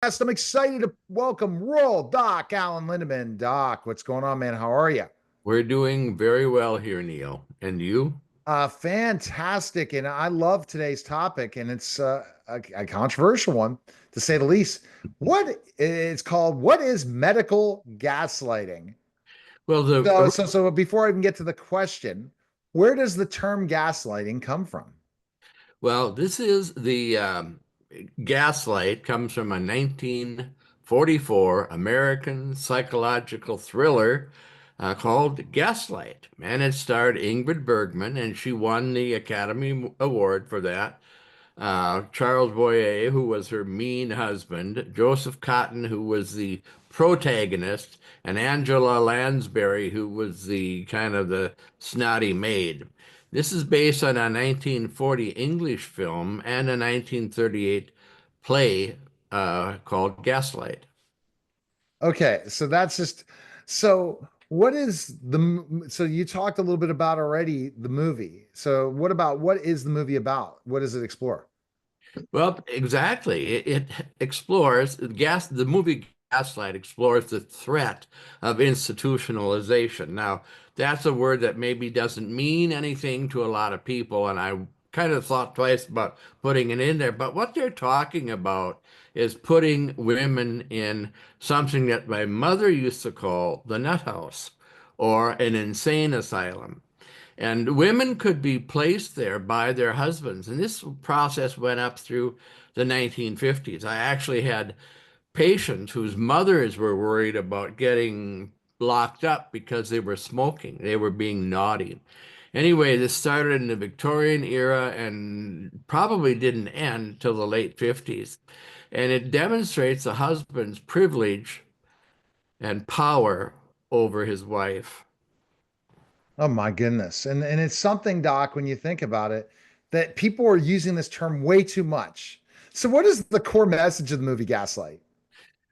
I'm excited to welcome Royal Doc Alan Lindemann. Doc, what's going on, man? How are you? We're doing very well here, Neil. And you? Fantastic. And I love today's topic, and it's a controversial one, to say the least. It's called, what is medical gaslighting? Well, So before I even get to the question, where does the term gaslighting come from? this is the Gaslight comes from a 1944 American psychological thriller called Gaslight, and it starred Ingrid Bergman, and she won the Academy Award for that. Charles Boyer, who was her mean husband, Joseph Cotton, who was the protagonist, and Angela Lansbury, who was the kind of the snotty maid. This is based on a 1940 English film and a 1938 play called Gaslight. Okay, so that's just so what is so you talked a little bit about already the movie. So what is the movie about? What does it explore? Well, exactly. It explores the movie Gaslight explores the threat of institutionalization. Now, that's a word that maybe doesn't mean anything to a lot of people, and I kind of thought twice about putting it in there. But what they're talking about is putting women in something that my mother used to call the nut house or an insane asylum. And women could be placed there by their husbands. And this process went up through the 1950s. I actually had patients whose mothers were worried about getting locked up because they were smoking. They were being naughty. Anyway, this started in the Victorian era and probably didn't end till the late 50s. And it demonstrates a husband's privilege and power over his wife. Oh my goodness. And it's something, Doc, when you think about it, that people are using this term way too much. So what is the core message of the movie Gaslight?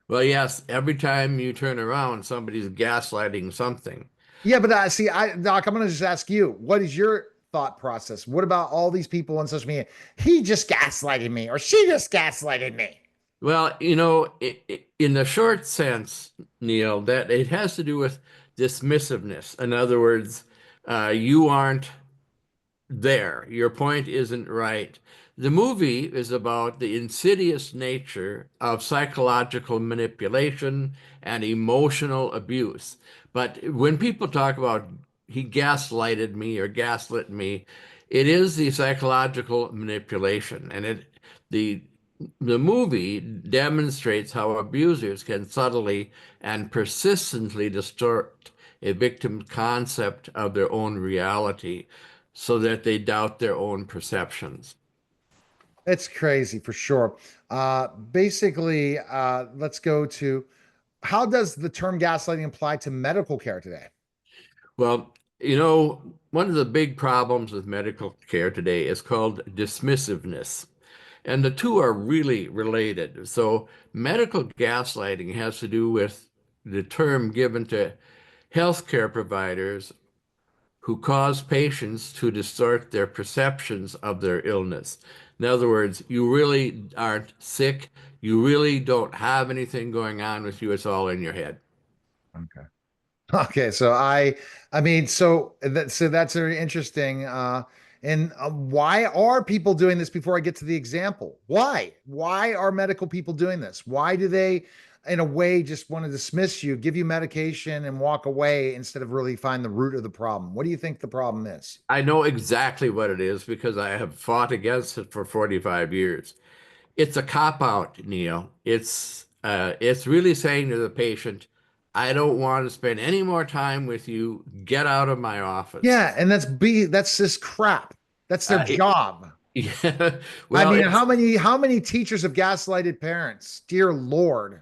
Well, yes, every time you turn around, somebody's gaslighting something. Yeah, but Doc, I'm gonna just ask you, what is your thought process? What about all these people on social media? He just gaslighted me, or she just gaslighted me. Well, in the short sense, Neil, that it has to do with dismissiveness. In other words, you aren't there. Your point isn't right. The movie is about the insidious nature of psychological manipulation and emotional abuse. But when people talk about he gaslighted me or gaslit me, it is the psychological manipulation. And the the movie demonstrates how abusers can subtly and persistently distort a victim's concept of their own reality so that they doubt their own perceptions. It's crazy for sure. Basically, let's go to, how does the term gaslighting apply to medical care today? Well, one of the big problems with medical care today is called dismissiveness. And the two are really related. So, medical gaslighting has to do with the term given to healthcare providers who cause patients to distort their perceptions of their illness. In other words, you really aren't sick. You really don't have anything going on with you. It's all in your head. Okay. Okay, so that's very interesting. And why are people doing this? Before I get to the example, why are medical people doing this? Why do they, in a way, just want to dismiss you, give you medication, and walk away instead of really find the root of the problem? What do you think the problem is? I know exactly what it is because I have fought against it for 45 years. It's a cop out, Neil. It's really saying to the patient, I don't want to spend any more time with you. Get out of my office. Yeah, and that's just crap. That's their It, job. yeah, I well, mean, it's how many teachers have gaslighted parents? Dear Lord.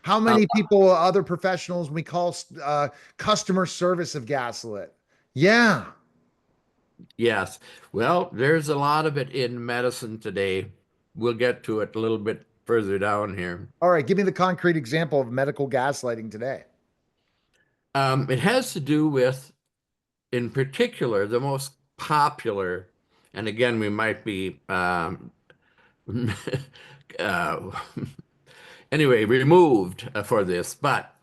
How a many people, other professionals we call customer service of gaslit? Yeah. Yes. Well, there's a lot of it in medicine today. We'll get to it a little bit further down here. All right. Give me the concrete example of medical gaslighting today. It has to do with, in particular, the most popular, and again, we might be uh, anyway, removed for this, but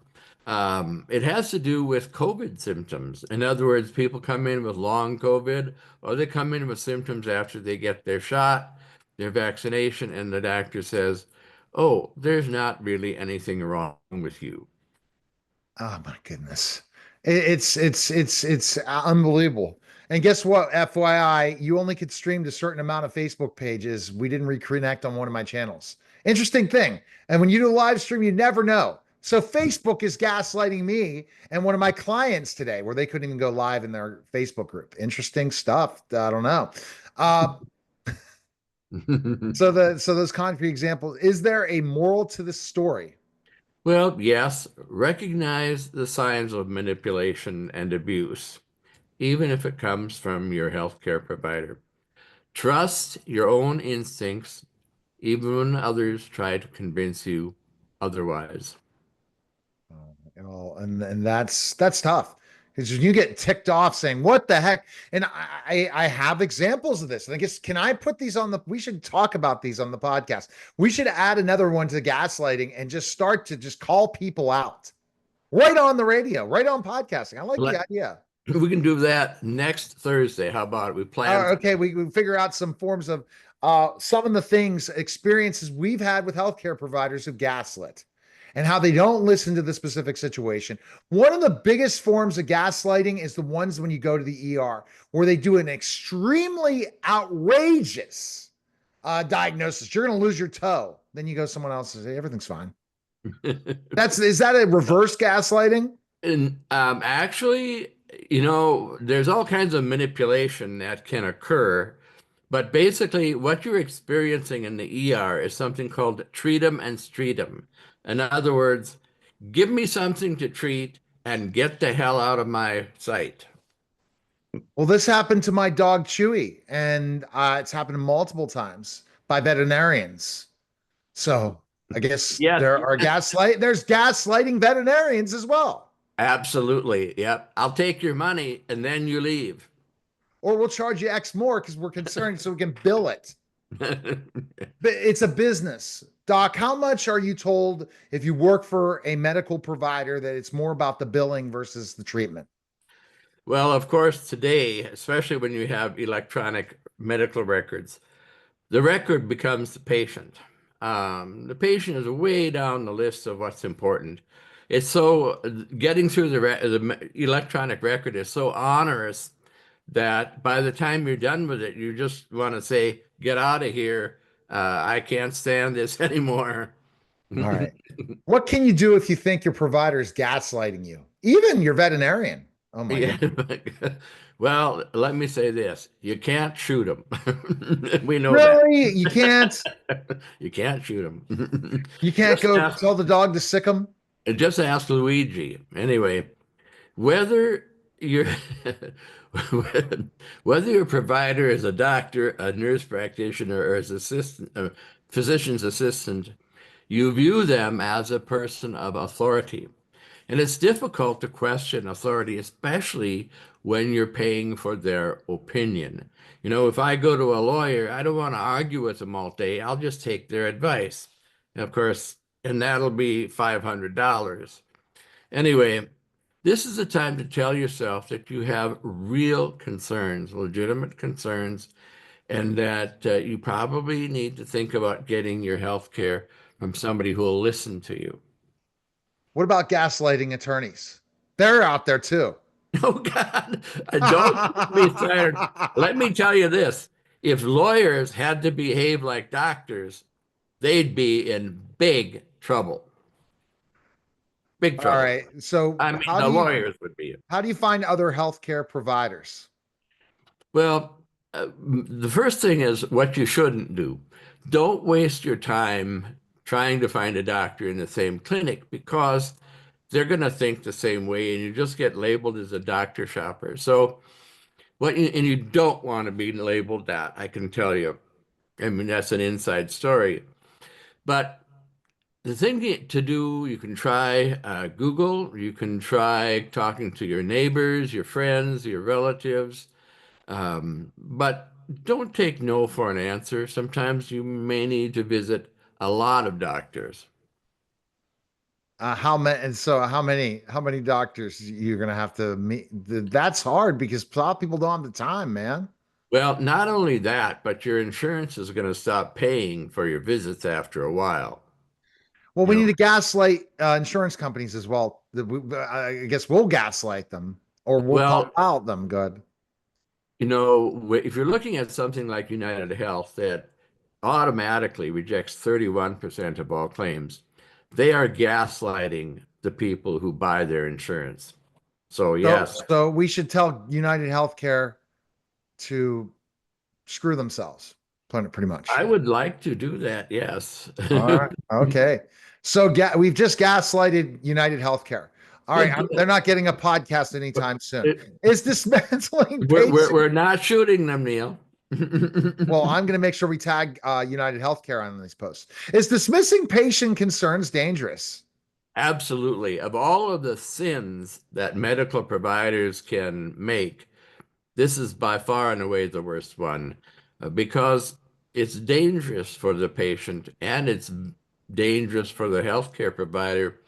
it has to do with COVID symptoms. In other words, people come in with long COVID, or they come in with symptoms after they get their shot, their vaccination, and the doctor says, "Oh, there's not really anything wrong with you." Oh my goodness. It's unbelievable. And guess what? FYI, you only could stream to a certain amount of Facebook pages. We didn't reconnect on one of my channels. Interesting thing. And when you do a live stream, you never know. So Facebook is gaslighting me and one of my clients today, where they couldn't even go live in their Facebook group. Interesting stuff. I don't know. Uh, so those concrete examples. Is there a moral to this story? Well, yes, recognize the signs of manipulation and abuse, even if it comes from your healthcare provider. Trust your own instincts, even when others try to convince you otherwise. And that's tough because you get ticked off saying, "What the heck?" And I have examples of this. And I guess, can I put these on the? We should talk about these on the podcast. We should add another one to gaslighting and just start to just call people out right on the radio, right on podcasting. I like the Let, idea. we can do that next Thursday. How about it? We plan. Okay, we figure out some forms of some of the things, experiences we've had with healthcare providers who gaslit and how they don't listen to the specific situation. One of the biggest forms of gaslighting is the ones when you go to the ER, where they do an extremely outrageous diagnosis. You're going to lose your toe. Then you go to someone else and say, everything's fine. Is that a reverse gaslighting? And actually, there's all kinds of manipulation that can occur, but basically, what you're experiencing in the ER is something called treat 'em and street 'em. In other words, give me something to treat and get the hell out of my sight. Well, this happened to my dog Chewy, and it's happened multiple times by veterinarians. So I guess Yes, there's gaslighting veterinarians as well. absolutely. Yep. I'll take your money and then you leave. Or we'll charge you X more because we're concerned so we can bill it. But it's a business. Doc, how much are you told if you work for a medical provider that it's more about the billing versus the treatment? Well, of course, today, especially when you have electronic medical records, the record becomes the patient. The patient is way down the list of what's important. It's so getting through the electronic record is so onerous that by the time you're done with it, you just want to say, "Get out of here. I can't stand this anymore." All right. What can you do if you think your provider is gaslighting you? Even your veterinarian. Oh my Yeah. goodness. Well, let me say this. You can't shoot them. We know that. Really? You can't? You can't shoot them. You can't Just go ask, tell the dog to sick him? just ask Luigi. Anyway, whether you're whether your provider is a doctor, a nurse practitioner, or as assistant, a physician's assistant, you view them as a person of authority. And it's difficult to question authority, especially when you're paying for their opinion. If I go to a lawyer, I don't want to argue with them all day. I'll just take their advice. And of course, and that'll be $500. Anyway, this is the time to tell yourself that you have real concerns, legitimate concerns, and that you probably need to think about getting your health care from somebody who will listen to you. What about gaslighting attorneys? They're out there too. Oh God, don't get me started. Let me tell you this. If lawyers had to behave like doctors, they'd be in big trouble. Big All trouble. right. So I mean, the lawyers would be. how do you find other healthcare providers? Well, the first thing is what you shouldn't do. Don't waste your time trying to find a doctor in the same clinic because they're going to think the same way and you just get labeled as a doctor shopper. So, and you don't want to be labeled that, I can tell you. I mean, that's an inside story. But the thing to do, you can try Google, you can try talking to your neighbors, your friends, your relatives. But don't take no for an answer. Sometimes you may need to visit a lot of doctors. How many? And so how many doctors you're gonna have to meet? That's hard because a lot of people don't have the time, man. Well, not only that, but your insurance is going to stop paying for your visits after a while. Well, You we need know, to gaslight insurance companies as well. I guess we'll gaslight them or we'll call well, out them. Good. if you're looking at something like United Health that automatically rejects 31% of all claims, they are gaslighting the people who buy their insurance. So So, yes, so we should tell United Healthcare to screw themselves, pretty much. I would like to do that. Yes. All right. Okay. So we've just gaslighted United Healthcare. All right. They're Good. not getting a podcast anytime soon. It- Is dismantling we're patient? we're not shooting them, Neil. Well, I'm going to make sure we tag United Healthcare on these posts. Is dismissing patient concerns dangerous? Absolutely. Of all of the sins that medical providers can make, this is by far and away the worst one because it's dangerous for the patient and it's dangerous for the healthcare provider.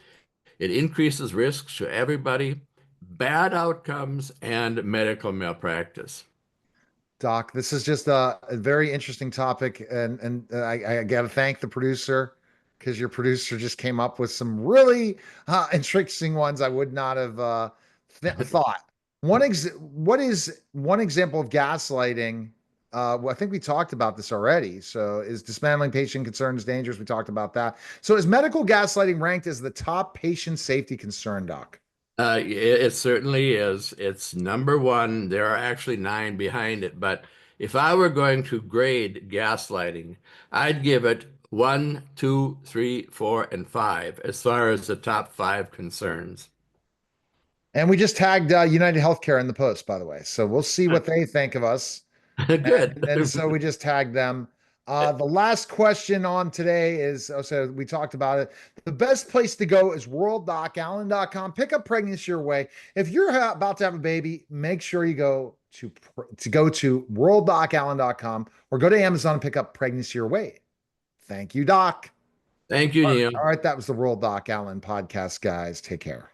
It increases risks to everybody, bad outcomes, and medical malpractice. Doc, this is just a very interesting topic, and I got to thank the producer because your producer just came up with some really interesting ones I would not have thought. What is one example of gaslighting? Well, I think we talked about this already. So, is dismantling patient concerns dangerous? We talked about that. So, is medical gaslighting ranked as the top patient safety concern, Doc? It certainly is. It's number one. There are actually nine behind it. But if I were going to grade gaslighting, I'd give it one, two, three, four, and five as far as the top five concerns. And we just tagged United Healthcare in the post, by the way. So we'll see what they think of us. Good. And so we just tagged them. The last question on today is so we talked about it. The best place to go is worlddocallen.com. Pick up pregnancy your way. If you're about to have a baby, make sure you go to worlddocallen.com or go to Amazon and pick up pregnancy your way. Thank you, Doc. Thank you, Neil. All right, that was the World Doc Allen podcast, guys. Take care.